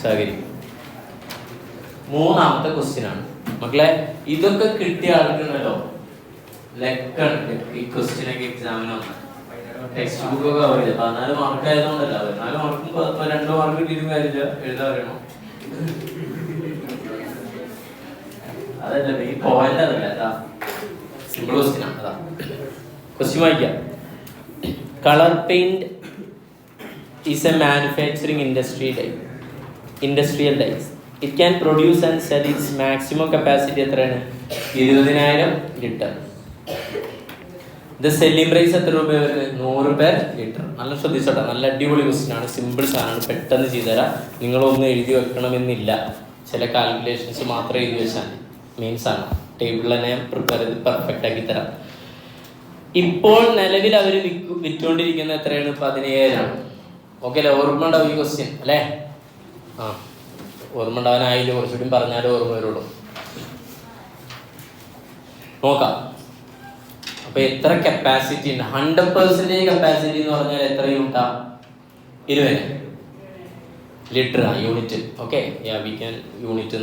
സഹകരിക്കും. മൂന്നാമത്തെ ക്വസ്റ്റ്യൻ ആണ് മക്കളെ. ഇതൊക്കെ കിട്ടിയ ആൾക്കുണ്ടല്ലോ ലക്കുണ്ട് ഈ ക്വസ്റ്റ്യനൊക്കെ എക്സാമിന് വന്നാൽ. ടെക്സ്റ്റ് ബുക്ക് ഒക്കെ ആവില്ല. 14 മാർക്ക് ആയതുകൊണ്ടല്ല. 14 മാർക്കും 2 മാർക്ക് കിട്ടിയിട്ടും കാര്യമില്ല, എഴുതാൻ അറിയണം. അതല്ല ഈ പോയിന്റ് അതല്ല, സിമ്പിൾ ക്വസ്റ്റ്യൻ ആണ്. അതാ ക്വസ്റ്റ്യൻ വായിക്കാം. Colour paint is a manufacturing industrial dyes. It can produce and sell its maximum capacity എത്രയാണ്? 20,000 ലിറ്റർ. ഇത് സെല്ലിംഗ് പ്രൈസ് എത്ര രൂപ വരുന്നത്? 100 പെർ ലിറ്റർ. നല്ല ശ്രദ്ധിച്ചോട്ടെ, നല്ല അടിപൊളി ക്വസ്റ്റ്യൻ ആണ്. സിമ്പിൾ സാധനമാണ്, പെട്ടെന്ന് ചെയ്തുതരാം. നിങ്ങളൊന്നും എഴുതി വെക്കണമെന്നില്ല, ചില കാൽക്കുലേഷൻസ് മാത്രം എഴുതി വെച്ചാൽ മതി. മീൻസ് ആണ്, ടേബിൾ തന്നെ പ്രിപ്പയർ ചെയ്ത് പെർഫെക്റ്റ് ആക്കി തരാം. ഇപ്പോൾ നിലവിൽ അവർ വിറ്റുകൊണ്ടിരിക്കുന്നത് എത്രയാണ്? 17,000. ഓക്കെ അല്ലേ? ഓർമ്മ ഉണ്ടാവും ഈ ക്വസ്റ്റ്യൻ അല്ലേ? ആ, ഓർമ്മ ഉണ്ടാവാനായില്ല, കുറച്ചുകൂടി പറഞ്ഞാലും ഓർമ്മ വരുള്ളൂ. നോക്കാം. അപ്പൊ എത്ര കപ്പാസിറ്റി ഉണ്ട്? 100% കപ്പാസിറ്റി എന്ന് പറഞ്ഞാൽ എത്ര യൂണിറ്റാ? 20 ലിറ്റർ യൂണിറ്റ്. ഓക്കെ, യൂണിറ്റ്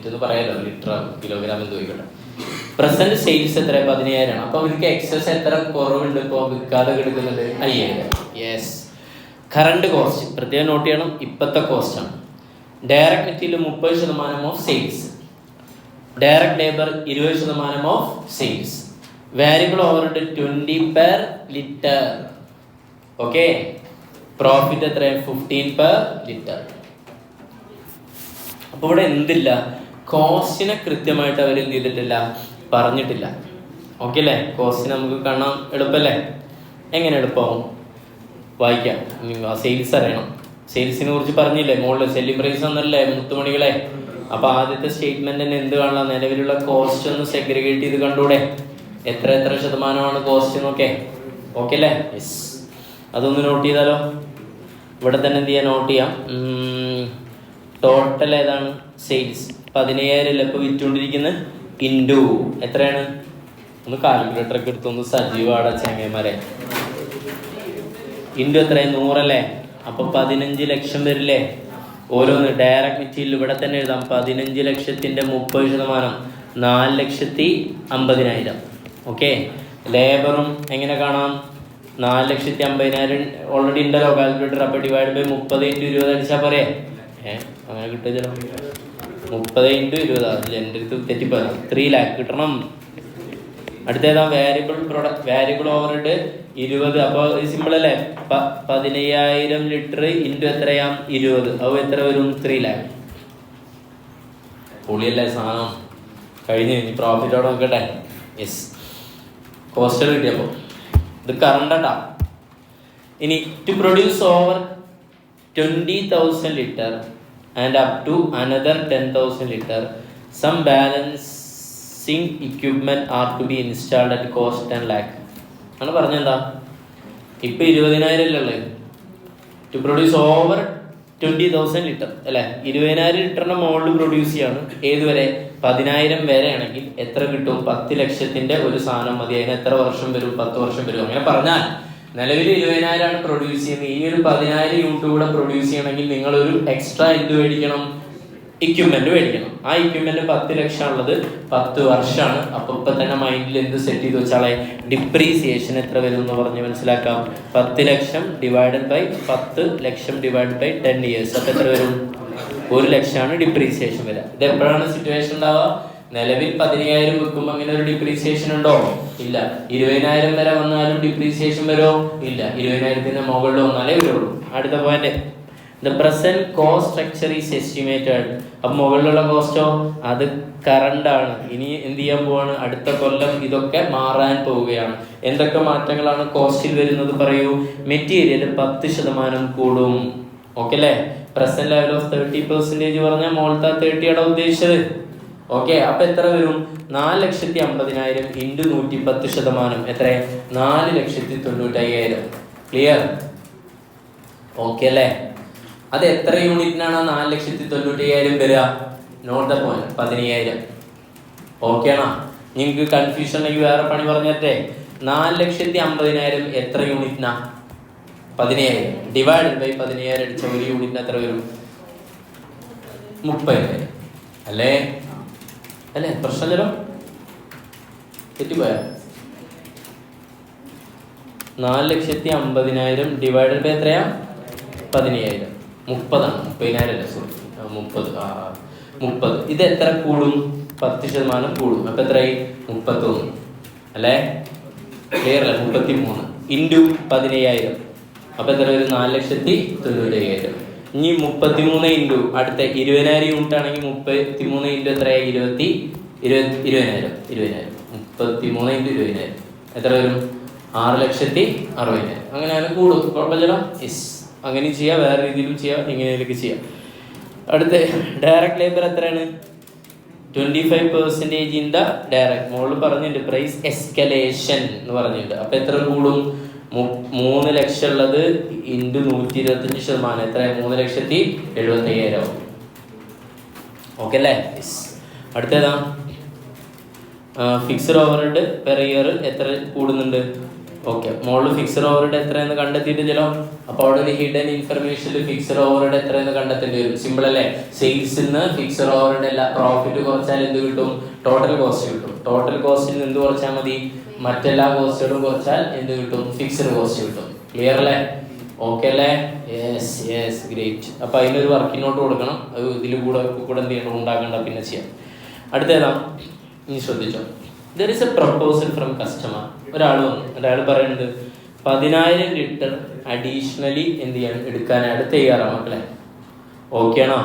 എന്ന് പറയാലോ, ലിറ്റർ കിലോഗ്രാം എന്ന് ചോദിക്കട്ടെ. പ്രസന്റ് സെയിൽസ് എത്ര? 17,000. അപ്പൊ അവർക്ക് എക്സസ് എത്ര കുറവുണ്ട്? ഇപ്പോൾ വിൽക്കാതെ കിടക്കുന്നത് 5,000. യെസ്. കറണ്ട് കോസ്റ്റ് പ്രത്യേകം നോട്ട് ചെയ്യണം, ഇപ്പോഴത്തെ കോസ്റ്റ് ആണ്. Direct material 30% of sales, direct labour 20% of sales, variable overhead 20 per litre. Okay, profit എത്ര? 15 പെർ ലിറ്റർ. അപ്പൊ ഇവിടെ എന്തില്ല? കോസ്റ്റിനെ കൃത്യമായിട്ട് അവർ എന്ത് ചെയ്തിട്ടില്ല, പറഞ്ഞിട്ടില്ല. ഓക്കെ അല്ലേ? കോസ്റ്റിനെ നമുക്ക് കാണാൻ എളുപ്പമല്ലേ? എങ്ങനെ എളുപ്പമാവും? വായിക്കാം. സെയിൽസ് അറിയണം. സെയിൽസിനെ കുറിച്ച് പറഞ്ഞില്ലേ മുകളിൽ? സെല്ലിംഗ് പ്രൈസ് ഒന്നല്ലേ മുത്തുമണികളെ? അപ്പൊ ആദ്യത്തെ സ്റ്റേറ്റ്മെന്റ് തന്നെ എന്ത് കാണാം? നിലവിലുള്ള കോസ്റ്റ് ഒന്ന് സെഗ്രിഗേറ്റ് ചെയ്ത് കണ്ടൂടെ? എത്ര ശതമാനമാണ് കോസ്റ്റ് എന്നൊക്കെ. ഓക്കെ അല്ലേ? യെസ്. അതൊന്ന് നോട്ട് ചെയ്താലോ? ഇവിടെ തന്നെ എന്ത് ചെയ്യാൻ? നോട്ട് ചെയ്യാം. ടോട്ടൽ ഏതാണ്? സെയിൽസ് 17,000 ഇപ്പോൾ വിറ്റുകൊണ്ടിരിക്കുന്നത്. ഇൻറ്റു എത്രയാണ്? ഒന്ന് കാൽക്കുലേറ്റർ ഒക്കെ എടുത്തൊന്ന് സജീവമാണ് ചെങ്ങന്മാരെ. ഇൻറ്റു എത്രയാണ്? 100 അല്ലേ? അപ്പൊ 15 ലക്ഷം വരില്ലേ ഓരോന്ന്? ഡയറക്റ്റ് മെറ്റീരിയൽ ഇവിടെ തന്നെ എഴുതാം. 15 ലക്ഷത്തിന്റെ 30% 4,50,000. ഓക്കെ. ലേബറും എങ്ങനെ കാണാം? 4,50,000 ഓൾറെഡി ഉണ്ടല്ലോ കാൽക്കുലേറ്റർ. അപ്പൊ ഡിവൈഡ് ബൈ 30 × 20 അടിച്ചാൽ പോരെ? അങ്ങനെ കിട്ടുക. 30 × 20 അതിൽ എൻ്റെ അടുത്ത് തെറ്റിപ്പോയി. 3 lakh കിട്ടണം. അടുത്തേതാ? Variable overhead 20. അപ്പോൾ സിമ്പിൾ അല്ലേ? 15,000 ലിറ്റർ ഇൻറ്റു എത്രയാ? 20. അത് എത്ര വരും? 3 lakh. പൊളിയല്ലേ സാധനം? കഴിഞ്ഞ് ഇനി പ്രോഫിറ്റോടെ നോക്കട്ടെ. യെസ്, കോസ്റ്റ് കിട്ടിയപ്പോൾ ഇത് കറണ്ടാ. ഇനി to produce over 20,000 litre and up to another 10,000 litre some balancing equipment are to be installed at cost 10 lakh ആണ് പറഞ്ഞെന്താ? ഇപ്പൊ 20,000 അല്ലേ ടു പ്രൊഡ്യൂസ് ഓവർ 20,000 ലിറ്റർ അല്ലെ? 20,000 ലിറ്ററിന്റെ മുകളിൽ പ്രൊഡ്യൂസ് ചെയ്യാണ്. ഏതുവരെ? 10,000 വരെ ആണെങ്കിൽ എത്ര കിട്ടും? 10 ലക്ഷത്തിന്റെ ഒരു സാധനം മതി. അതിന് എത്ര വർഷം വരും? 10 വർഷം വരും. അങ്ങനെ പറഞ്ഞാൽ നിലവിൽ 20,000 ആണ് പ്രൊഡ്യൂസ് ചെയ്യുന്നത്. ഈ ഒരു 10,000 യൂണിറ്റ് കൂടെ പ്രൊഡ്യൂസ് ചെയ്യണമെങ്കിൽ നിങ്ങൾ ഒരു എക്സ്ട്രാ എന്ത് മേടിക്കണം? ഇക്വിപ്മെന്റ് മേടിക്കണം. ആ ഇക്വിപ്മെന്റ് 10 ലക്ഷം ഉള്ളത് 10 വർഷമാണ്. അപ്പൊ ഇപ്പൊ തന്നെ മൈൻഡിൽ എന്ത് സെറ്റ് ചെയ്ത് വെച്ചാളെ? ഡിപ്രീസിയേഷൻ എത്ര വരും എന്ന് പറഞ്ഞ് മനസ്സിലാക്കാം. 10 lakh divided by 10 lakh divide by 10 years. അപ്പൊ എത്ര വരും? 1 ലക്ഷമാണ് ഡിപ്രീസിയേഷൻ വരിക. ഇത് എപ്പോഴാണ് സിറ്റുവേഷൻ ഉണ്ടാവുക? നിലവിൽ 15,000 വെക്കുമ്പോൾ അങ്ങനെ ഒരു ഡിപ്രീസിയേഷൻ ഉണ്ടോ? ഇല്ല. 20,000 വരെ വന്നാലും ഡിപ്രീസിയേഷൻ വരുമോ? ഇല്ല. 20,000 മുകളിൽ വന്നാലേ വരുള്ളൂ. അടുത്ത point, the present cost structure is estimated. അപ്പം മുകളിലുള്ള കോസ്റ്റോ അത് കറണ്ട് ആണ്. ഇനി എന്ത് ചെയ്യാൻ പോവാണ്? അടുത്ത കൊല്ലം ഇതൊക്കെ മാറാൻ പോവുകയാണ്. എന്തൊക്കെ മാറ്റങ്ങളാണ് കോസ്റ്റിൽ വരുന്നത് പറയൂ? മെറ്റീരിയൽ 10% കൂടും. ഓക്കെ അല്ലേ? പ്രസന്റ് ലെവൽ ഓഫ് 30% പറഞ്ഞാൽ മുകളിലത്തെ 30 ഉദ്ദേശിച്ചത്. ഓക്കെ, അപ്പൊ എത്ര വരും? 4,50,000 ഇൻറ്റു 110%. എത്ര? 4,95,000. ക്ലിയർ? ഓക്കെ അല്ലേ? അത് എത്ര യൂണിറ്റിനാണ് 4,95,000 വരിക? Not the point. 15,000. ഓക്കെ ആണോ? നിങ്ങൾക്ക് കൺഫ്യൂഷൻ ഉണ്ടെങ്കിൽ വേറെ പണി പറഞ്ഞേ. 4,50,000 എത്ര യൂണിറ്റിനാ? 15,000 ഡിവൈഡ് ബൈ 15,000 അടിച്ച ഒരു യൂണിറ്റിന് എത്ര വരും? 30,000 അല്ലേ? അല്ലേ? പ്രശ്നമില്ലല്ലോ, തെറ്റിപ്പോയാ? 4,50,000 ഡിവൈഡഡ് ബൈ എത്രയാ? 15,000. 30 30,000 സോറി 30. ഇത് എത്ര കൂടും? 10% കൂടും. അപ്പം എത്രയായി? 31 അല്ലേ? ക്ലിയർ അല്ലേ? 33 ഇൻറ്റു 15,000 അപ്പം എത്ര വരും? 4,90,000. ഇനി 33 ഇൻറ്റു അടുത്ത 20,000 യൂണിറ്റ് ആണെങ്കിൽ 33 ഇൻറ്റു എത്രയായി? 20,000. 33 ഇൻറ്റു 20,000 എത്ര വരും? 6,60,000. അങ്ങനെയാണ് കൂടും, കുഴപ്പമില്ലല്ലോ. യെസ്, അങ്ങനെയും ചെയ്യാം, വേറെ രീതിയിലും ചെയ്യാം, ഇങ്ങനെയൊക്കെ ചെയ്യാം. അടുത്ത ഡയറക്റ്റ് ലേബർ എത്രയാണ്? 25% ഇൻ ദ ഡയറക്റ്റ്. മോള് പറഞ്ഞിട്ടുണ്ട് പ്രൈസ് എസ്കലേഷൻ എന്ന് പറഞ്ഞിട്ടുണ്ട്. അപ്പം എത്ര കൂടും? 3 ലക്ഷം ഉള്ളത് ഇൻറ്റു 125%. എത്ര? 3,70,75,000 ആവും. ഓക്കെ അല്ലേ? യെസ്. അടുത്തേതാ? ഫിക്സഡ് ഓവർഹെഡ് പെർ ഇയർ എത്ര കൂടുന്നുണ്ട്? ഓക്കെ, മോളിൽ ഫിക്സഡ് ഓവർഹെഡ് എത്രയെന്ന് കണ്ടെത്തിയിട്ടില്ലല്ലോ. അപ്പോൾ അവിടെ ഒരു ഹിഡൻ ഇൻഫർമേഷനിൽ ഫിക്സഡ് ഓവർഹെഡ് എത്രയെന്ന് കണ്ടെത്തേണ്ടി വരും. സിമ്പിൾ അല്ലേ? സെയിൽസിൽ നിന്ന് ഫിക്സഡ് ഓവർഹെഡ് അല്ല, പ്രോഫിറ്റ് കുറച്ചാൽ എന്ത് കിട്ടും? ടോട്ടൽ കോസ്റ്റ് കിട്ടും. ടോട്ടൽ കോസ്റ്റിൽ നിന്ന് എന്ത് കുറച്ചാൽ മതി? മറ്റെല്ലാ കോസ്റ്റുകളും കുറച്ചാൽ എന്ത് കിട്ടും? ഫിക്സഡ് കോസ്റ്റ് കിട്ടും. ക്ലിയർ അല്ലേ? ഓക്കെ അല്ലേ? Yes yes, great. അപ്പോൾ അതിനൊരു വർക്കിംഗ് നോട്ട് കൊടുക്കണം. അത് ഇതിൽ കൂടെ എന്ത് ചെയ്യണം? ഉണ്ടാക്കണ്ട, പിന്നെ ചെയ്യാം. അടുത്തേതാ? ഇനി ശ്രദ്ധിച്ചോ. There is A proposal from customer. ഒരാൾ വന്നു, ഒരാൾ പറയുന്നത് 10,000 ലിറ്റർ അഡീഷണലി എന്ത് ചെയ്യാൻ എടുക്കാനായിട്ട് തയ്യാറാണ് മക്കളെ. ഓക്കെ ആണോ?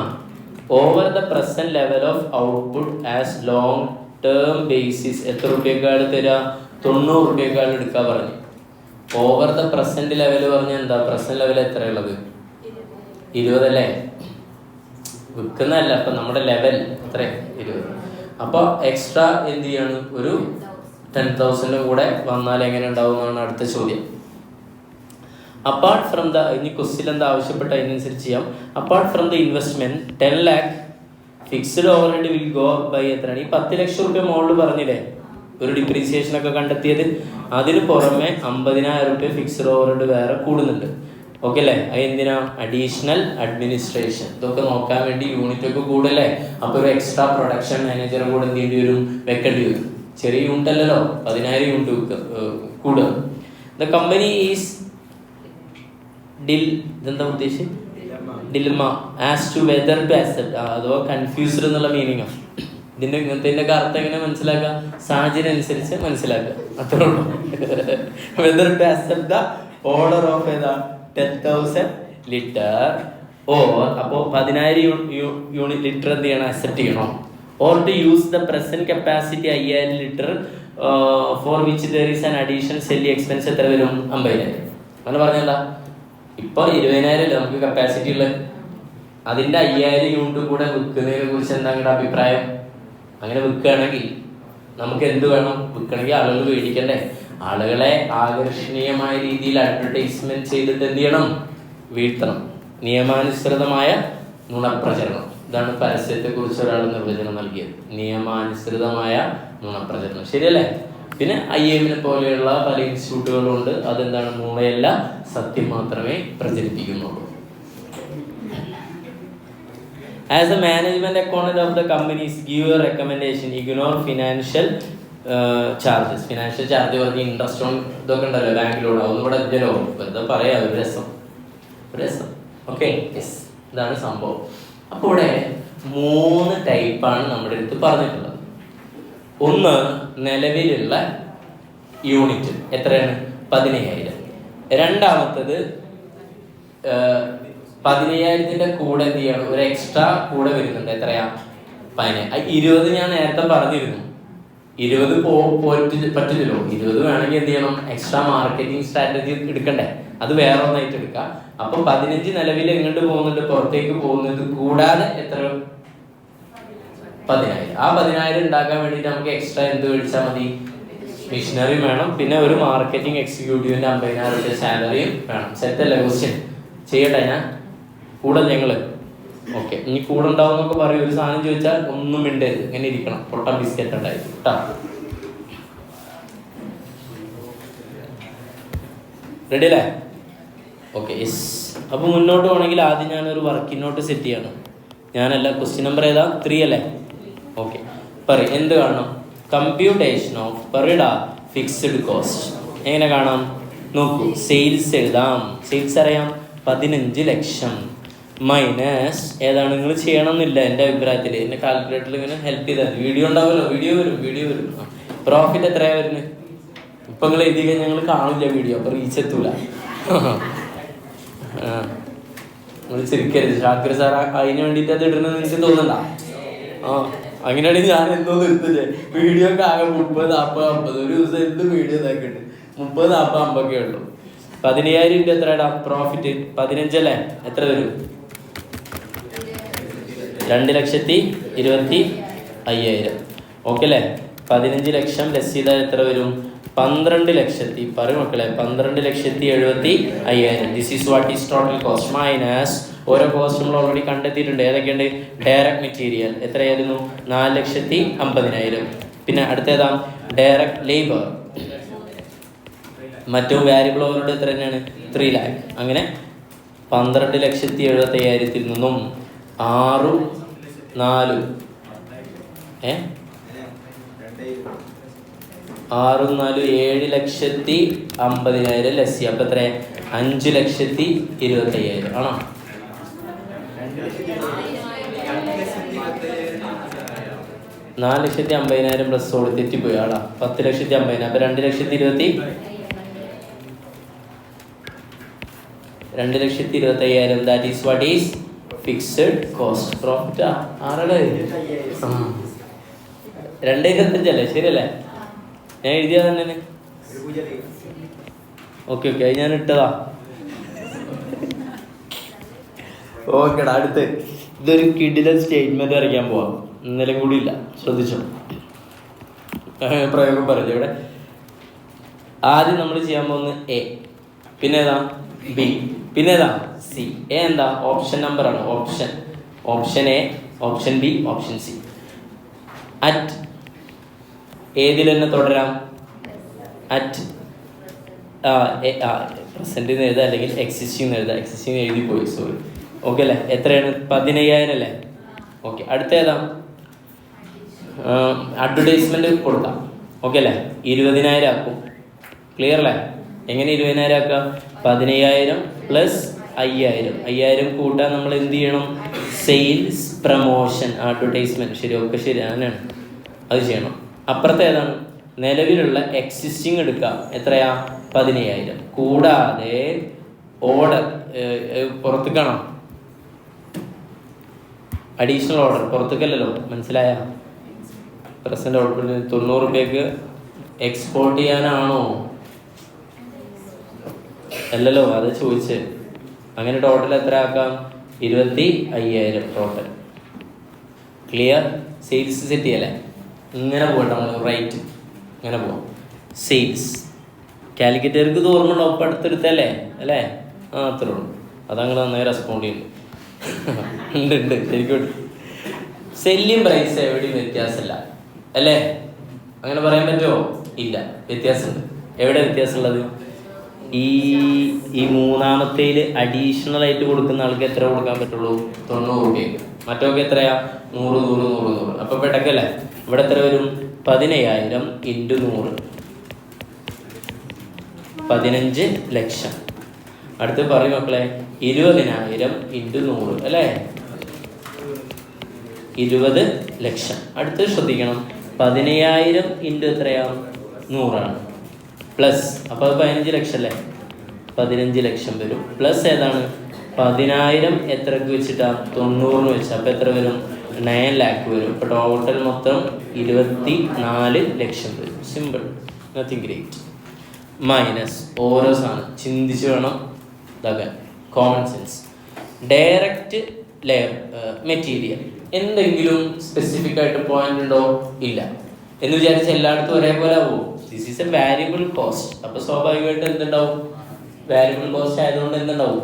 Over the present level of output as long term basis എത്ര രൂപയ്ക്കാണ് തരിക? 90 രൂപയ്ക്കാണ് എടുക്കാൻ പറഞ്ഞു. ഓവർ ദ പ്രസന്റ് ലെവൽ പറഞ്ഞാൽ എന്താ? Present level എത്രയുള്ളത്? 20 അല്ലേ? വിൽക്കുന്നതല്ല, അപ്പം നമ്മുടെ ലെവൽ എത്ര? 20. അപ്പോൾ എക്സ്ട്രാ എന്ത് ചെയ്യാണ്? ഒരു 10,000 കൂടെ വന്നാൽ എങ്ങനെ ഉണ്ടാവും എന്നാണ് അടുത്ത ചോദ്യം. അപ്പാർട്ട് ഫ്രം ദ, ഇനി ക്വസ്റ്റ്യൻ എന്താ ആവശ്യപ്പെട്ട അതിനനുസരിച്ച് ചെയ്യാം. Apart from the investment 10 lakh fixed overhead will go by എത്രയാണ്? ഈ 10 ലക്ഷം രൂപ മോളിൽ പറഞ്ഞില്ലേ ഒരു ഡിപ്രീസിയേഷൻ ഒക്കെ കണ്ടെത്തിയത്. അതിന് പുറമെ 50,000 രൂപ ഫിക്സ്ഡ് ഓവർഹെഡ് വേറെ കൂടുന്നുണ്ട്. ഓക്കെ അല്ലേ? അത് എന്തിനാ? Additional administration. ഇതൊക്കെ നോക്കാൻ വേണ്ടി യൂണിറ്റ് ഒക്കെ കൂടല്ലേ. അപ്പോൾ ഒരു എക്സ്ട്രാ പ്രൊഡക്ഷൻ മാനേജർ കൂടെ എന്ത് ചെയ്യേണ്ടി വരും? വെക്കേണ്ടി വരും. ചെറിയ യൂണിറ്റ് അല്ലല്ലോ, 10,000 യൂണിറ്റ് കൂടുക. ദ കമ്പനി ഈസ് ഇതെന്താ ഉദ്ദേശിച്ചത്? Dilemma as to whether to accept. അഥവാ കൺഫ്യൂസ്ഡ് എന്നുള്ള മീനിങ്ങാണ് ഇങ്ങനത്തെ അർത്ഥം. എങ്ങനെ മനസ്സിലാക്കുക? സാഹചര്യം അനുസരിച്ച് മനസ്സിലാക്കുക, അത്രേ ഉള്ളൂ. Whether to accept the order of ഏതാ? 10,000 ലിറ്റർ ഓർ അപ്പോൾ 10,000 യൂണിറ്റ് ലിറ്റർ എന്ത് ചെയ്യണം? അക്സെപ്റ്റ് ചെയ്യണോ? Or to use the present capacity 5,000 litre for which there is an additional selling expense എത്ര വരും? 50,000. അങ്ങനെ പറഞ്ഞല്ല, ഇപ്പോൾ 20,000 അല്ലേ നമുക്ക് കപ്പാസിറ്റി ഉള്ളത്. അതിൻ്റെ 5,000 യൂണിറ്റ് കൂടെ വിൽക്കുന്നതിനെ കുറിച്ച് എന്താ നിങ്ങളുടെ അഭിപ്രായം? അങ്ങനെ വിൽക്കുകയാണെങ്കിൽ നമുക്ക് എന്ത് വേണം? വിൽക്കണമെങ്കിൽ ആളുകൾ മേടിക്കണ്ടേ? ആളുകളെ ആകർഷണീയമായ രീതിയിൽ അഡ്വർടൈസ്മെന്റ് ചെയ്തിട്ട് എന്ത് ചെയ്യണം? വീഴ്ത്തണം. നിയമാനുസൃതമായ നുണപ്രചരണം. ഇതാണ് പരസ്യത്തെക്കുറിച്ച് ഒരാൾ നിർവചനം നൽകിയത്. നിയമാനുസൃതമായ നുണപ്രചരണം. ശരിയല്ലേ? പിന്നെ IIM പോലെയുള്ള പല ഇൻസ്റ്റിറ്റ്യൂട്ടുകളുണ്ട്. അതെന്താണ്? നുണയല്ല, സത്യം മാത്രമേ പ്രചരിപ്പിക്കുന്നുള്ളൂ. As a management accountant of the companies, give a recommendation. Ignore financial charges. Financial charge പറഞ്ഞ് ഇൻട്രസ്റ്റ് ഓൺ ഇതൊക്കെ ഉണ്ടല്ലോ ബാങ്കിലൂടെ, അതൊന്നും ഇവിടെ ഇല്ലല്ലോ. വെറുതെ പറയാം, ഒരു രസം. ഓക്കെ, യെസ്, ഇതാണ് സംഭവം. അപ്പോൾ ഇവിടെ 3 ടൈപ്പാണ് നമ്മുടെ അടുത്ത് പറഞ്ഞിട്ടുള്ളത്. ഒന്ന്, നിലവിലുള്ള യൂണിറ്റ് എത്രയാണ്? 10,000. രണ്ടാമത്തത് 15,000ന്റെ കൂടെ എന്ത് ചെയ്യണം? ഒരു എക്സ്ട്രാ കൂടെ വരുന്നുണ്ട്. എത്രയാ? 15. 20 ഞാൻ നേരത്തെ പറഞ്ഞിരുന്നു. 20 പറ്റില്ലല്ലോ. 20 വേണമെങ്കിൽ എന്ത് ചെയ്യണം? എക്സ്ട്രാ മാർക്കറ്റിംഗ് സ്ട്രാറ്റജി എടുക്കണ്ടേ? അത് വേറെ ഒന്നായിട്ട് എടുക്കാം. അപ്പൊ 15 നിലവിൽ എങ്ങോട്ട് പോകുന്നുണ്ട്? പുറത്തേക്ക് പോകുന്നത്. കൂടാതെ എത്ര? 10,000. ആ 10,000 ഉണ്ടാക്കാൻ വേണ്ടിയിട്ട് നമുക്ക് എക്സ്ട്രാ എന്ത് മേടിച്ചാൽ മതി? മിഷനറി വേണം. പിന്നെ ഒരു മാർക്കറ്റിംഗ് എക്സിക്യൂട്ടീവിന്റെ 50,000 രൂപ സാലറിയും വേണം. സെറ്റല്ലേ ക്വസ്റ്റ്യൻ? ചെയ്യട്ടെ ഞാൻ കൂടെ ഞങ്ങള്? ഓക്കെ, ഇനി കൂടെ ഉണ്ടാവും എന്നൊക്കെ പറയും. ഒരു സാധനം ചോദിച്ചാൽ ഒന്നും മിണ്ടരുത്, ഇങ്ങനെ ഇരിക്കണം. പൊട്ട ബിസ്ക്കറ്റ് ഉണ്ടായിരുന്നു കേട്ടോ. റെഡി അല്ലേ? Okay, yes. അപ്പോൾ മുന്നോട്ട് പോകണമെങ്കിൽ ആദ്യം ഞാനൊരു വർക്കിംഗ് നോട്ട് സെറ്റ് ചെയ്യണം. ഞാനല്ല. ക്വസ്റ്റ്യൻ നമ്പർ ഏതാ? 3 അല്ലേ? ഓക്കെ. പറയും എന്ത് കാണണം? കമ്പ്യൂട്ടേഷൻ ഓഫ് പെറിഡ ഫിക്സ്ഡ് കോസ്റ്റ് എങ്ങനെ കാണാം നോക്കൂ. സെയിൽസ് എഴുതാം. സെയിൽസ് അറിയാം 15 ലക്ഷം മൈനസ് ഏതാണ് നിങ്ങൾ ചെയ്യണമെന്നില്ല എൻ്റെ അഭിപ്രായത്തിൽ. എൻ്റെ കാൽക്കുലേറ്ററിൽ ഇങ്ങനെ ഹെൽപ്പ് ചെയ്താൽ വീഡിയോ ഉണ്ടാവുമല്ലോ. വീഡിയോ വരും. പ്രോഫിറ്റ് എത്രയാണ് വരുന്നത്? ഇപ്പം നിങ്ങൾ എഴുതി കഴിഞ്ഞാൽ ഞങ്ങൾ കാണില്ല വീഡിയോ, അപ്പോൾ റീച്ച് എത്തൂല. നിങ്ങൾ ചിരിക്കരുത്. ഷാക്കിർ സാർ അതിന് വേണ്ടിയിട്ട് അത് ഇടണമെന്ന് നിങ്ങൾക്ക് തോന്നണ്ട. അങ്ങനെയാണെങ്കിൽ ഞാൻ എന്തോ നിർത്തില്ലേ. വീഡിയോ ഒക്കെ ആകെ 30, 40, 50 ഒരു ദിവസം എന്ത് വീഡിയോ ഇതാക്കിയിട്ട് 30, 40, 50 ഉള്ളൂ. 15,000 രൂപ എത്ര ഇടാം? പ്രോഫിറ്റ് 15 അല്ലേ? എത്ര വരും? 2,25,000. ഓക്കെ അല്ലേ? 15 ലക്ഷം ലെസ് ചെയ്താൽ എത്ര വരും? 12 ലക്ഷത്തി. പറയും മക്കളെ, 12,70,500. This is what is total cost minus ഓരോ കോസ്റ്റ് നമ്മൾ ഓൾറെഡി കണ്ടെത്തിയിട്ടുണ്ട്. ഏതൊക്കെയുണ്ട്? ഡയറക്റ്റ് മെറ്റീരിയൽ എത്രയായിരുന്നു? 4,50,000. പിന്നെ അടുത്തേതാ? Direct labour. മറ്റു വാരിയബിൾ ഓവറോഡ് എത്ര തന്നെയാണ്? 3 lakh. അങ്ങനെ 12,75,000 നിന്നും 6, 4 7,50,000 ലെസ് ചെയ്യാം. അപ്പം എത്ര? 5,25,000 ആണോ? 4,50,000 പ്ലസ് ഓടി തെറ്റിപ്പോയി ആളാ. 10,50,000. അപ്പം 2,25,000. That is what is fixed cost. Profit 2,25 അല്ലേ? ശരിയല്ലേ? ഞാൻ എഴുതിയാ തന്നെ. ഓക്കെ അത് ഞാൻ ഇട്ടതാ. ഓക്കെടാ. അടുത്ത് ഇതൊരു കിടിലൻ സ്റ്റേറ്റ്മെന്റ് വരയ്ക്കാൻ പോവാം. ഇന്നലെ കൂടി ഇല്ല, ശ്രദ്ധിച്ചോ. പ്രയോഗം പറഞ്ഞു ഇവിടെ. ആദ്യം നമ്മൾ ചെയ്യാൻ പോകുന്നത് എ, പിന്നെ ഏതാ? ബി, പിന്നെ ഏതാ? സി. എ എന്താ? ഓപ്ഷൻ നമ്പറാണ്. Option A, option B, option C. At ഏതിൽ തന്നെ തുടരാം? അറ്റ് പ്രസന്റ് എഴുതാം, അല്ലെങ്കിൽ എക്സിസ്റ്റിംഗ് എഴുതാം. എക്സിസ്റ്റിംഗ് എഴുതി പോയി, സോറി. ഓക്കെ അല്ലേ? എത്രയാണ്? 15,000 അല്ലേ? ഓക്കെ. അടുത്ത ഏതാ? അഡ്വർടൈസ്മെന്റ് കൊടുക്കാം. ഓക്കെ അല്ലേ? 20,000 ആക്കും. ക്ലിയർ അല്ലേ? എങ്ങനെ 20,000 ആക്കാം? 15,000 പ്ലസ് 5,000 കൂട്ടാൻ നമ്മൾ എന്ത് ചെയ്യണം? Sales, promotion, advertisement. ശരി, ഒക്കെ ശരി, അങ്ങനെയാണ്. അത് ചെയ്യണം. അപ്പുറത്തെ ഏതാണ്? നിലവിലുള്ള എക്സിസ്റ്റിംഗ് എടുക്കാം. എത്രയാ? 15,000 കൂടാതെ ഓർഡർ പുറത്തേക്കാണോ? അഡീഷണൽ ഓർഡർ പുറത്തേക്കല്ലല്ലോ, മനസ്സിലായ? പ്രസന്റ് ഓർഡർ 90 രൂപയ്ക്ക് എക്സ്പോർട്ട് ചെയ്യാനാണോ? അല്ലല്ലോ, അത് ചോദിച്ചേ. അങ്ങനെ ടോട്ടൽ എത്ര ആക്കാം? 25,000 ടോട്ടൽ. ക്ലിയർ? സെയിൽസ് സെറ്റ് ചെയ്യല്ലേ? ഇങ്ങനെ പോകട്ടെ നമ്മൾ. റൈറ്റ്, ഇങ്ങനെ പോവാം. സെയിൽസ് കാലിക്കറ്റർക്ക് തോർന്നുണ്ടോ? ഒപ്പം അടുത്തെടുത്തല്ലേ അല്ലേ? അത്രേ ഉള്ളൂ. അതങ്ങനെ നന്നായി റെസ്പോണ്ട് ചെയ്യുന്നു. ഉണ്ട് ശരിക്കും. സെല്ലിംഗ് പ്രൈസ് എവിടെയും വ്യത്യാസമില്ല അല്ലേ? അങ്ങനെ പറയാൻ പറ്റുമോ? ഇല്ല, വ്യത്യാസമുണ്ട്. എവിടെ വ്യത്യാസമുള്ളത്? ഈ മൂന്നാമത്തേൽ അഡീഷണൽ ആയിട്ട് കൊടുക്കുന്ന ആൾക്ക് എത്ര കൊടുക്കാൻ പറ്റുള്ളൂ? 90 രൂപയ്ക്ക്. മറ്റൊക്കെ എത്രയാ? 100. അപ്പൊ പെട്ടക്കല്ലേ? ഇവിടെ എത്ര വരും? 15,000 × 100, 15 ലക്ഷം. അടുത്ത് പറയും മക്കളെ, 20,000 × 100 അല്ലേ? 20 ലക്ഷം. അടുത്ത് ശ്രദ്ധിക്കണം, 15,000 × എത്രയാ? 100 പ്ലസ്. അപ്പോൾ അത് 15 ലക്ഷം അല്ലേ? 15 ലക്ഷം വരും. പ്ലസ് ഏതാണ്? 10,000 എത്രക്ക് വെച്ചിട്ടാ? 90 വെച്ചാൽ. അപ്പോൾ എത്ര വരും? 9 lakh വരും. ഇപ്പോൾ ടോട്ടൽ മൊത്തം 24 ലക്ഷം വരും. Simple, nothing great. മൈനസ് ഓരോ സാധനം ചിന്തിച്ച് വേണം ഇതാക്കാൻ. Common sense. Direct layer material. എന്തെങ്കിലും സ്പെസിഫിക് ആയിട്ട് പോയിന്റ് ഉണ്ടോ? ഇല്ല. എന്ന് വിചാരിച്ചാൽ എല്ലായിടത്തും ഒരേപോലെ ആവുമോ? This is A variable cost. അപ്പോൾ സ്വാഭാവികമായിട്ട് എന്തുണ്ടാവും? വാരിയബിൾ കോസ്റ്റ് ആയതുകൊണ്ട് എന്തുണ്ടാവും?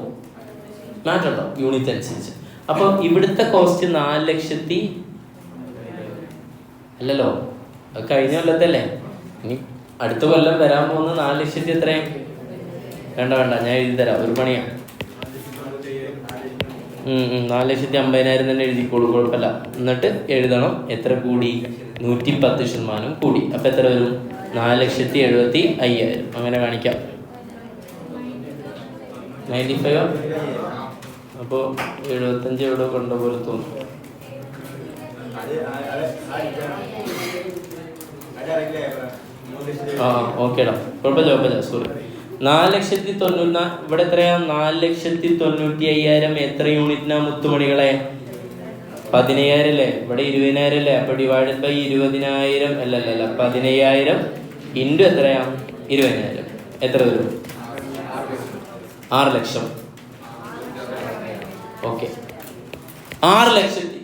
മാറ്റം ഉണ്ടാവും യൂണിറ്റ് അനുസരിച്ച്. അപ്പോൾ ഇവിടുത്തെ കോസ്റ്റ് 4 ലക്ഷത്തി അല്ലല്ലോ, അത് കഴിഞ്ഞ കൊല്ലത്തല്ലേ. ഇനി അടുത്ത കൊല്ലം വരാൻ പോകുന്ന 4 ലക്ഷത്തി എത്രയും? വേണ്ട, ഞാൻ എഴുതി തരാം. ഒരു പണിയാണ്. 4,50,000 തന്നെ എഴുതിക്കോളൂ, കുഴപ്പമില്ല. എന്നിട്ട് എഴുതണം എത്ര കൂടി, 110% കൂടി. അപ്പം എത്ര വരും, 4,75,000. അങ്ങനെ കാണിക്കാം. 95 അപ്പോൾ 75 എവിടെ കൊണ്ട പോലെ തോന്നും. ഓക്കേടാ, കുഴപ്പമില്ല. സോറി. 4,90,000 ഇവിടെ എത്രയാ, 4,95,000 എത്ര യൂണിറ്റിനാ മുത്തുമണികളെ? 15,000 അല്ലേ, ഇവിടെ 20,000 അല്ലേ. അപ്പൊ ഡിവൈഡഡ് ബൈ 20,000 അല്ല 15,000 ഇൻറ്റു എത്രയാ, 20,000. എത്ര വരും, 6 ലക്ഷം. ഓക്കെ, 6 ലക്ഷത്തി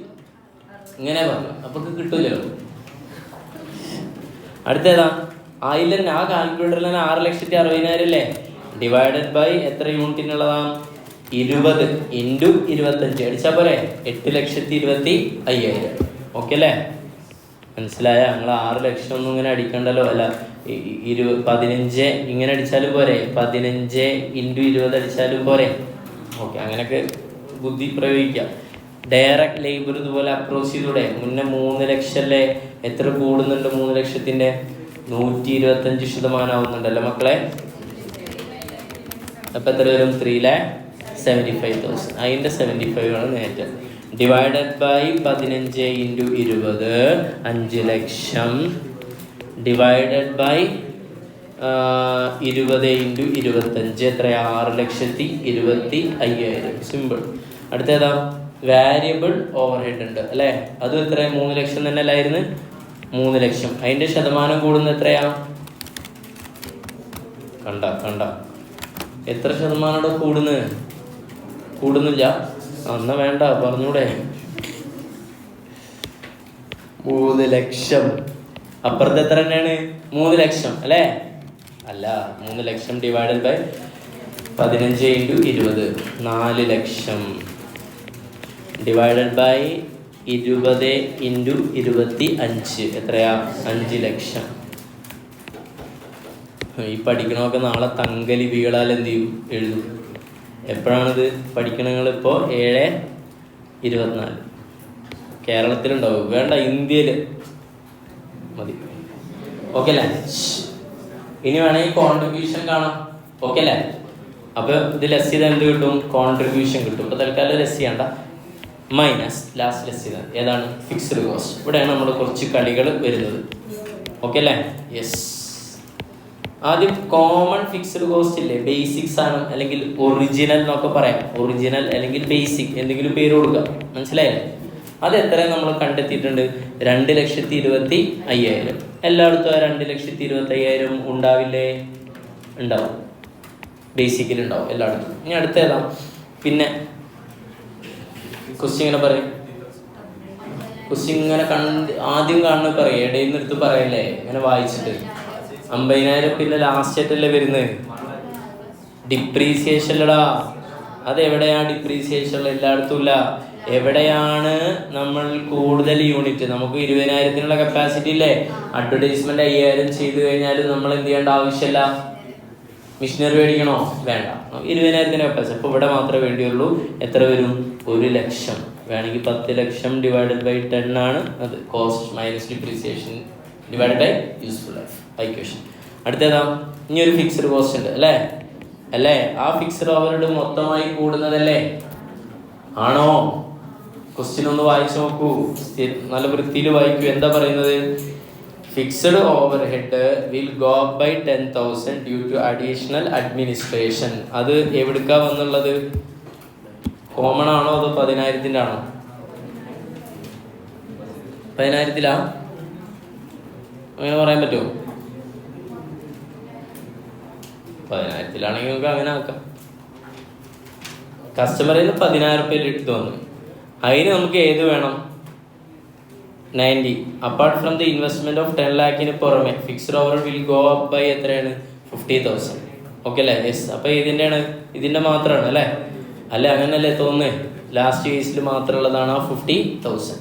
ഇങ്ങനെ പറഞ്ഞു. അപ്പൊ കിട്ടൂലോ. അടുത്തേതാ, ആയില്ല, ആ കാൽക്കുലേറ്ററിൽ തന്നെ 6,60,000 അല്ലേ. ഡിവൈഡഡ് ബൈ എത്ര യൂണിറ്റിനുള്ളതാ, 20 ഇൻറ്റു 25 അടിച്ചാൽ പോരെ, 8,25,000. ഓക്കെ അല്ലേ, മനസ്സിലായ? ഞങ്ങൾ 6 ലക്ഷം ഒന്നും ഇങ്ങനെ അടിക്കണ്ടല്ലോ. അല്ല, 15 ഇങ്ങനെ അടിച്ചാലും പോരെ, 15 ഇൻറ്റു 20 അടിച്ചാലും പോരെ. ഓക്കെ, അങ്ങനെയൊക്കെ ബുദ്ധി പ്രയോഗിക്കാം. ഡയറക്റ്റ് ലേബർ ഇതുപോലെ അപ്രോച്ച് ചെയ്തൂടെ? മുന്നേ 3 ലക്ഷം അല്ലേ, എത്ര കൂടുന്നുണ്ട് 3 ലക്ഷത്തിൻ്റെ, 125% ആവുന്നുണ്ടല്ലോ മക്കളെ. അപ്പം എത്ര വരും, 3,75,000. അതിൻ്റെ 75 ആണ് നേരത്തെ. Divided by 15 into 20 5 lakh. Divided by 20 into 25 എത്രയാ, 6,25,000. സിമ്പിൾ. അടുത്തേതാ, വാരിയബിൾ ഓവർ ഹെഡ് ഉണ്ട് അല്ലേ. അതും എത്ര, 3 ലക്ഷം തന്നെ അല്ലായിരുന്നു, 3 ലക്ഷം. അതിൻ്റെ ശതമാനം കൂടുന്ന എത്രയാ, കണ്ട എത്ര ശതമാനം കൂടുന്നില്ല. അന്ന് വേണ്ട, പറഞ്ഞൂടെ. 3 ലക്ഷം. അപ്പുറത്ത് എത്ര തന്നെയാണ്, 3 ലക്ഷം അല്ലേ. അല്ല, 3 lakh divided by 15 into 20 4 lakh. Divided by 20 into 25 എത്രയാ, 5 ലക്ഷം. ഈ പഠിക്കണമൊക്കെ നാളെ തങ്കലി വീളാൽ എന്ത് ചെയ്യും, എഴുതും. എപ്പോഴാണിത് പഠിക്കണങ്ങൾ? ഇപ്പോൾ 7:24 കേരളത്തിലുണ്ടാവും, വേണ്ട ഇന്ത്യയിൽ മതി. ഓക്കെ അല്ലേ. ഇനി വേണമെങ്കിൽ കോൺട്രിബ്യൂഷൻ കാണാം. ഓക്കെ അല്ലേ. അപ്പോൾ ഇത് ലെസ് ചെയ്താൽ എന്ത് കിട്ടും, കോൺട്രിബ്യൂഷൻ കിട്ടും. ഇപ്പോൾ തൽക്കാലം ലെസ് ചെയ്യണ്ട, മൈനസ് ലാസ്റ്റ് ലെസ് ചെയ്താൽ ഏതാണ്, ഫിക്സ്ഡ് കോസ്റ്റ്. ഇവിടെയാണ് നമ്മുടെ കുറച്ച് കളികൾ വരുന്നത്. ഓക്കെ അല്ലേ. യെസ്. ആദ്യം കോമൺ ഫിക്സ്ഡ് കോസ്റ്റ് ഇല്ലേ, ബേസിക് സാധനം അല്ലെങ്കിൽ ഒറിജിനൽ എന്നൊക്കെ പറയാം. ഒറിജിനൽ അല്ലെങ്കിൽ ബേസിക് എന്തെങ്കിലും പേര് കൊടുക്കുക, മനസ്സിലായില്ലേ? അത് എത്ര നമ്മൾ കണ്ടെത്തിയിട്ടുണ്ട്, 2,25,000. എല്ലായിടത്തും ആ 2,25,000 ഉണ്ടാവില്ലേ? ഉണ്ടാവും, ബേസിക്കിൽ ഉണ്ടാവും എല്ലായിടത്തും. ഇനി അടുത്തേതാ, പിന്നെ ക്വസ്റ്റ്യൻ ഇങ്ങനെ പറയും, ക്വസ്റ്റ്യൻ ഇങ്ങനെ ആദ്യം കാണുന്ന പറയും, ഇടയിൽ നിന്ന് എടുത്ത് പറയല്ലേ, ഇങ്ങനെ വായിച്ചിട്ട് 50,000 പിന്നെ ലാസ്റ്റ് ആയിട്ടല്ലേ വരുന്നത്, ഡിപ്രീസിയേഷൻ അല്ലടാ. അതെവിടെയാണ് ഡിപ്രീസിയേഷൻ? എല്ലായിടത്തും ഇല്ല. എവിടെയാണ് നമ്മൾ കൂടുതൽ യൂണിറ്റ്, നമുക്ക് 20,000 കപ്പാസിറ്റി ഇല്ലേ, അഡ്വർടൈസ്മെന്റ് 5,000 ചെയ്ത് കഴിഞ്ഞാലും നമ്മൾ എന്ത് ചെയ്യേണ്ട ആവശ്യമില്ല, മിഷനറി മേടിക്കണോ, വേണ്ട. 20,000 കപ്പാസിറ്റി. അപ്പോൾ ഇവിടെ മാത്രമേ വേണ്ടിയുള്ളൂ. എത്ര വരും, 1 ലക്ഷം. വേണമെങ്കിൽ 10 ലക്ഷം ഡിവൈഡഡ് ബൈ 10 ആണ് അത്. Cost minus depreciation divided by useful life equation. അടുത്തേതാ, ഇനി ഒരു ഫിക്സ്ഡ് കോസ്റ്റ് ഉണ്ട് അല്ലേ. ആ ഫിക്സ്ഡ് ഓവർഹെഡ് മൊത്തമായി കൂടുന്നതല്ലേ, ആണോ? ക്വസ്റ്റ്യൻ ഒന്ന് വായിച്ചു നോക്കൂ, നല്ല വൃത്തിയിൽ വായിക്കൂ. എന്താ പറയുന്നത്, fixed overhead will go up by 10,000 due to additional administration. അത് എവിടുക്കാ വന്നുള്ളത്, കോമൺ ആണോ അതോ 10,000 ആണോ? 10,000 അങ്ങനെ പറയാൻ പറ്റുമോ? 10,000 നമുക്ക് അങ്ങനെ ആക്കാം. കസ്റ്റമറിൽ നിന്ന് 10,000 എടുത്ത് വന്നു, അതിന് നമുക്ക് ഏത് വേണം, 90. Apart from the investment of 10 lakhന് പുറമെ fixed over will go up by എത്രയാണ്, 50,000. ഓക്കെ അല്ലേ. യെസ്. അപ്പോൾ ഇതിൻ്റെ മാത്രമാണ് അല്ലേ. അല്ലേ, അങ്ങനല്ലേ തോന്നുന്നേ. ലാസ്റ്റ് കേസിൽ മാത്രമുള്ളതാണ് ആ 50,000.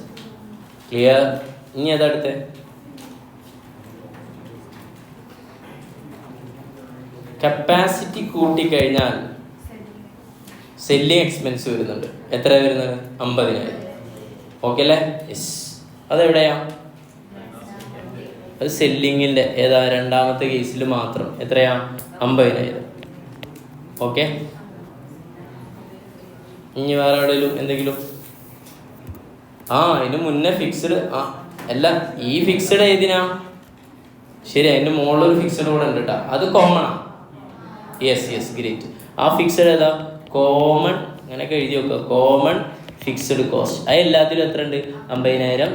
ക്ലിയർ. ഇനി അതടുത്ത് കപ്പാസിറ്റി കൂട്ടിക്കഴിഞ്ഞാൽ സെല്ലിങ് എക്സ്പെൻസ് വരുന്നുണ്ട്. എത്ര വരുന്നത്? 50,000. ഓക്കെ അല്ലേ? യെസ്. അതെവിടെയാ? അത് സെല്ലിങ്ങിൻ്റെ ഏതാ രണ്ടാമത്തെ കേസിൽ മാത്രം. എത്രയാ? 50,000. ഓക്കെ. ഇനി വേറെ എവിടെയെങ്കിലും എന്തെങ്കിലും? അതിന് മുന്നേ ഫിക്സ്ഡ് അല്ല, ഈ ഫിക്സ്ഡ് ഏതിനാ? ശരി, അതിൻ്റെ മുകളിലൊരു ഫിക്സ്ഡ് കൂടെ ഉണ്ട് കേട്ടോ. അത് കോമണാ. Yes great. ആ ഫിക്സ്ഡ് ഏതാ? കോമൺ. അങ്ങനെയൊക്കെ എഴുതി വെക്കുക. Common fixed cost. അത് എല്ലാത്തിലും എത്ര ഉണ്ട്? 50,000.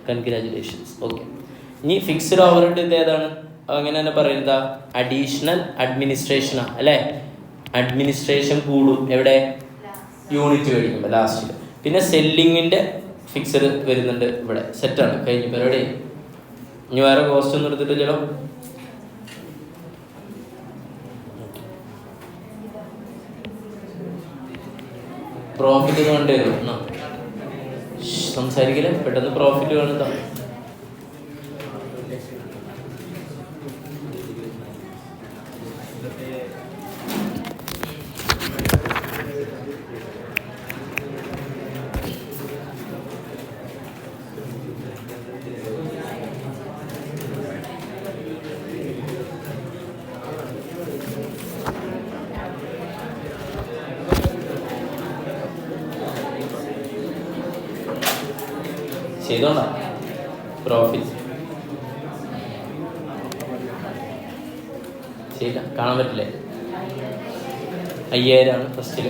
കൺഗ്രാജുലേഷൻസ്. ഓക്കെ. ഇനി ഫിക്സ്ഡ് ഓവർ ഹെഡ് ഇത് ഏതാണ്? അങ്ങനെ തന്നെ പറയുന്നത് അഡീഷണൽ അഡ്മിനിസ്ട്രേഷനാ അല്ലേ? അഡ്മിനിസ്ട്രേഷൻ കൂടും എവിടെ? യൂണിറ്റ് മേടിക്കുമ്പോൾ ലാസ്റ്റിൽ. പിന്നെ സെല്ലിങ്ങിൻ്റെ ഫിക്സ്ഡ് വരുന്നുണ്ട് ഇവിടെ. സെറ്റാണ്, കഴിഞ്ഞ പരിപാടി. ഇനി വേറെ കോസ്റ്റ് ഒന്നും എടുത്തിട്ടില്ലല്ലോ. പ്രോഫിറ്റ് വേണ്ടി വരും. സംസാരിക്കില്ല, പെട്ടെന്ന് പ്രോഫിറ്റ് വേണം. ചെയ്തോണ്ടാ പ്രോഫിറ്റ് ചെയ്യില്ല, കാണാൻ പറ്റില്ലേ? 5,000 ഫസ്റ്റിൽ.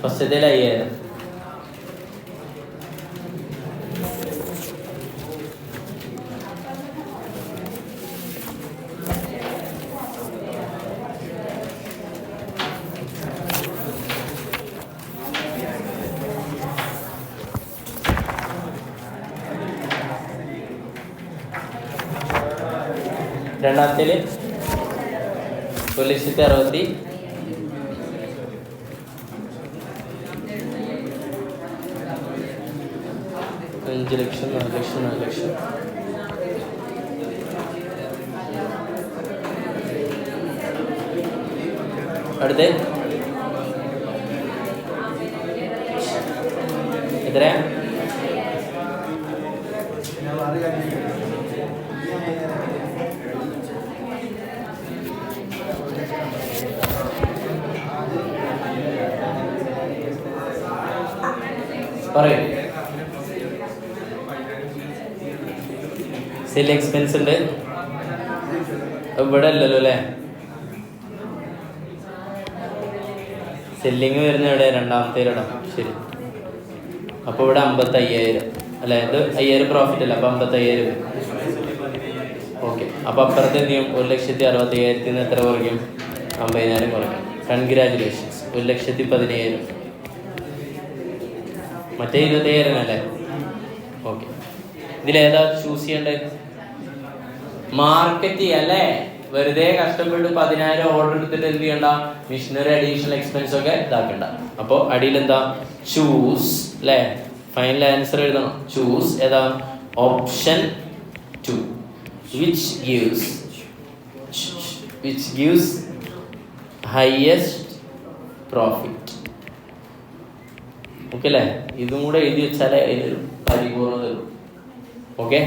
ഫസ്റ്റത്തേൽ 5,000. രണ്ടാമത്തേൽ 1,60,000. 5 ലക്ഷം, 4 ലക്ഷം, 4 ലക്ഷം. അടുത്ത എത്രയാ? പറയൂ. സെൽ എക്സ്പെൻസ് ഉണ്ട് ഇവിടെ അല്ലല്ലോ അല്ലേ? സെല്ലിങ് വരുന്ന എവിടെ? രണ്ടാമത്തെ ഇടം. ശരി. അപ്പോൾ ഇവിടെ 55,000 അല്ലേ? ഇത് 5,000 പ്രോഫിറ്റ് അല്ല, അപ്പോൾ 55,000 വരും. ഓക്കെ. അപ്പോൾ അപ്പുറത്ത് എന്ത് ചെയ്യും? 1,60,60,000 എത്ര കുറയ്ക്കും? 50,000 കുറയ്ക്കും. കൺഗ്രാജുലേഷൻസ്. 1,17,000. മറ്റേ 20,000 അല്ലേ? ഓക്കെ. ഇതിലേതാ ചൂസ് ചെയ്യേണ്ടത്? മാർക്കറ്റ് അല്ലേ? വെറുതെ കഷ്ടപ്പെട്ട് 10,000 ഓർഡർ എടുത്തിട്ട് എന്ത് ചെയ്യണ്ട? മിഷനറി അഡീഷണൽ എക്സ്പെൻസ് ഒക്കെ ഇതാക്കണ്ട. അപ്പോൾ അടിയിൽ എന്താ? ചൂസ് അല്ലേ? ഫൈനൽ ആൻസർ എഴുതണം. ചൂസ് ഏതാ? Option 2 which gives highest profit. Okay അല്ലേ? ഇതും കൂടെ എഴുതി വെച്ചാലേ അതിനൊരു പരിപൂർണ്ണത. ഓക്കെ.